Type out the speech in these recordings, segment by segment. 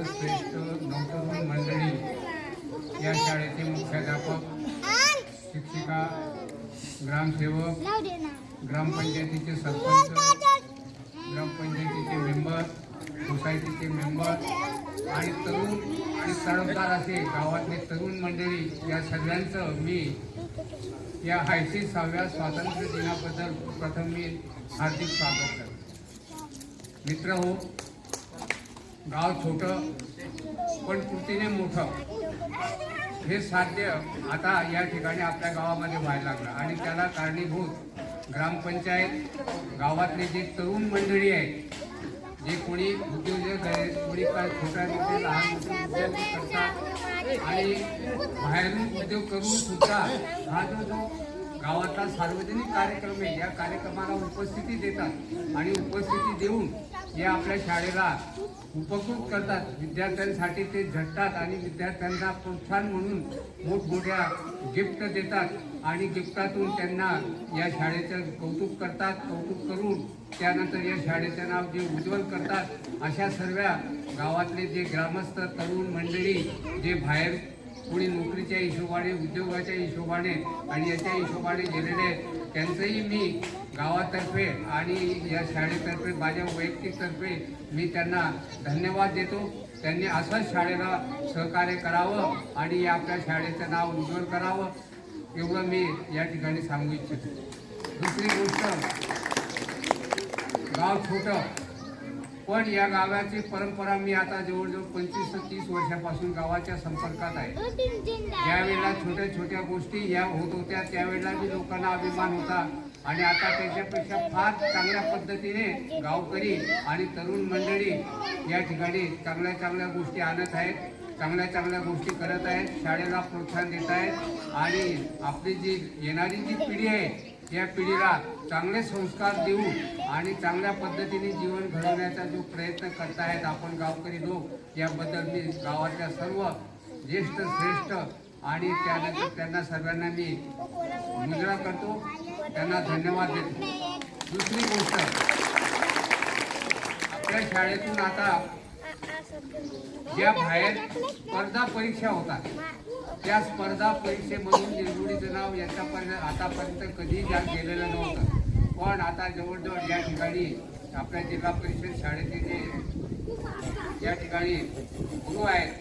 श्रेष्ठ नवतरुण मंडळी, या शाळेचे मुख्याध्यापक, शिक्षिका, ग्रामसेवक, ग्रामपंचायतीचे सरपंच, ग्रामपंचायतीचे मेंबर, सोसायटीचे मेंबर आणि तरुण आणि तडफदार असे गावातले तरुण मंडळी, या सगळ्यांचं मी या 86व्या स्वातंत्र्य दिनाबद्दल प्रथम मी हार्दिक स्वागत करतो. मित्र हो, गाव छोटं पण कृतीने मोठं हे साध्य आता या ठिकाणी आपल्या गावामध्ये व्हायला लागलं आणि त्याला कारणीभूत ग्रामपंचायत, गावातले जे तरुण मंडळी आहेत, जे कोणी उद्योजक आहेत, कोणी काय छोट्या मोठे लहान मोठे उद्योग करतात आणि बाहेरून उद्योग करून सुद्धा हा जो गावातला सार्वजनिक कार्यक्रम आहे, या कार्यक्रमाला उपस्थिती देतात आणि उपस्थिती देऊन या आपल्या शाळेला उपकृत करतात. विद्यार्थ्यांसाठी ते झटतात आणि विद्यार्थ्यांना प्रोत्साहन म्हणून मोठमोठ्या गिफ्ट देतात आणि गिफ्टातून त्यांना या शाळेचं कौतुक करतात. कौतुक करून त्यानंतर या शाळेचं नाव जे उज्ज्वल करतात, अशा सर्व गावातले जे ग्रामस्थ तरुण मंडळी जे बाहेर कोणी नोकरीच्या हिशोबाने, उद्योगाच्या हिशोबाने आणि याच्या हिशोबाने गेलेले, त्यांचंही मी गावातर्फे आणि या शाळेतर्फे, माझ्या वैयक्तिकतर्फे मी त्यांना धन्यवाद देतो. त्यांनी असंच शाळेला सहकार्य करावं आणि या आपल्या शाळेचं नाव उज्ज्वल करावं, एवढं मी या ठिकाणी सांगू इच्छितो. दुसरी गोष्ट, गाव छोटं पण या गावाची परंपरा मी आता जवळजवळ 25 ते 30 वर्षापासून गावाच्या संपर्कात आहे. ज्यावेळेला छोट्या छोट्या गोष्टी या होत होत्या त्यावेळेला बी लोकांना अभिमान होता आणि आता त्याच्यापेक्षा फार चांगल्या पद्धतीने गावकरी आणि तरुण मंडळी या ठिकाणी चांगल्या चांगल्या गोष्टी आणत आहेत, चांगल्या चांगल्या गोष्टी करत आहेत, शाळेला प्रोत्साहन देत आहेत आणि आपली जी येणारी जी पिढी आहे या पिढीला चांगले संस्कार देऊन आणि चांगल्या पद्धतीने जीवन घडवण्याचा जो प्रयत्न करतायत आपण गावकरी लोक, याबद्दल मी गावातल्या सर्व ज्येष्ठ श्रेष्ठ आणि त्यानंतर त्यांना सर्वांना मी मुजरा करतो, त्यांना धन्यवाद देतो. दुसरी गोष्ट, आपल्या शाळेतून आता ज्या बाहेर स्पर्धा परीक्षा होतात, त्या स्पर्धा परीक्षेमधून निवडीचं नाव याच्यापर्यंत आतापर्यंत कधी गेलेलं नव्हतं. पण आता जवळजवळ या ठिकाणी आपल्या जिल्हा परिषद शाळेचे जे या ठिकाणी गुरु आहेत,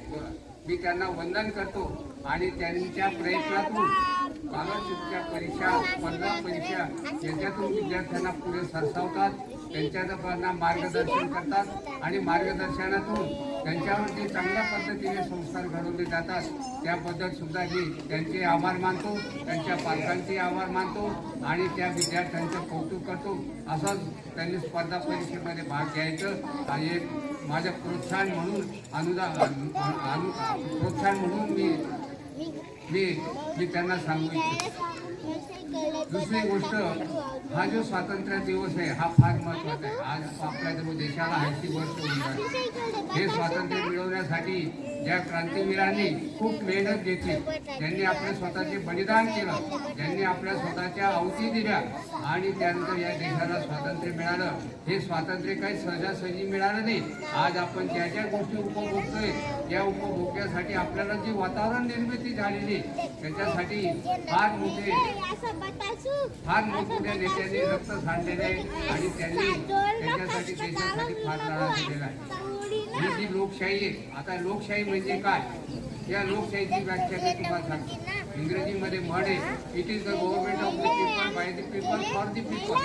मी त्यांना वंदन करतो आणि त्यांच्या प्रयत्नातून स्कॉलरशिपच्या परीक्षा, स्पर्धा परीक्षा याच्यातून विद्यार्थ्यांना पुढे सरसावतात, त्यांच्या मार्गदर्शन करतात आणि मार्गदर्शनातून त्यांच्यावर जे चांगल्या पद्धतीने संस्कार घडवले जातात त्याबद्दल सुद्धा मी त्यांचे आभार मानतो, त्यांच्या पालकांचे आभार मानतो आणि त्या विद्यार्थ्यांचं कौतुक करतो. असंच त्यांनी स्पर्धा परीक्षेमध्ये भाग घ्यायचं आणि एक माझं प्रोत्साहन म्हणून प्रोत्साहन म्हणून मी त्यांना सांगू इच्छितो. दुसरी गोष्ट, हा जो स्वातंत्र्य दिवस आहे हा फार महत्त्वाचा आहे. आज आपल्या जवळ देशाला 80 वर्ष होऊन झाली. हे स्वातंत्र्य मिळवण्यासाठी ज्या क्रांतीवीरांनी खूप मेहनत घेतली, ज्यांनी आपले स्वतःचे बलिदान केलं, ज्यांनी आपल्या स्वतःच्या आहुती दिल्या आणि त्यानंतर या देशाला स्वातंत्र्य मिळालं. हे स्वातंत्र्य काही सहजासहजी मिळालं नाही. आज आपण ज्या ज्या गोष्टी उपभोगतोय, या उपभोगण्यासाठी आपल्याला जी वातावरण निर्मिती झालेली त्याच्यासाठी फार मोठमोठ्या नेत्यांनी रक्त सांडलेले आहे आणि त्यांनी त्यांच्यासाठी देशासाठी फार लढा दिलेला आहे. ही जी लोकशाही आहे, आता लोकशाही म्हणजे काय, या लोकशाहीची व्याख्या मी तुम्हाला सांगतो. इंग्रजीमध्ये म्हण आहे, it is the government of the people, by the people, for the people.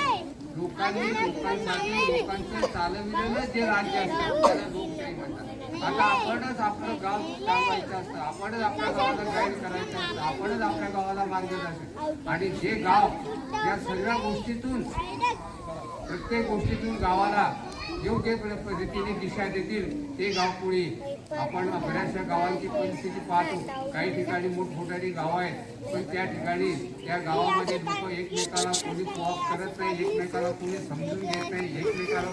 लोकांनी लोकांसाठी लोकांचं चालविलेलं जे राज्य असतं त्याला लोकशाही म्हणतात. आता आपणच आपलं गाव चालवायचं असतं, आपणच आपल्या गावाला गाईड करायचं असतं, आपणच आपल्या गावाला मार्गदर्शन आणि जे गाव या सगळ्या गोष्टीतून, प्रत्येक गोष्टीतून गावाला योग्य पद्धतीने दिशा देतील ते गाव पुढे. आपण बऱ्याचशा गावांची परिस्थिती पाहतो, काही ठिकाणी मोठमोठाली गावं आहेत पण त्या ठिकाणी त्या गावामध्ये लोक एकमेकाला कोणी कोऑप करत नाही, एकमेकाला कोणी समजून घेत नाही, एकमेकाला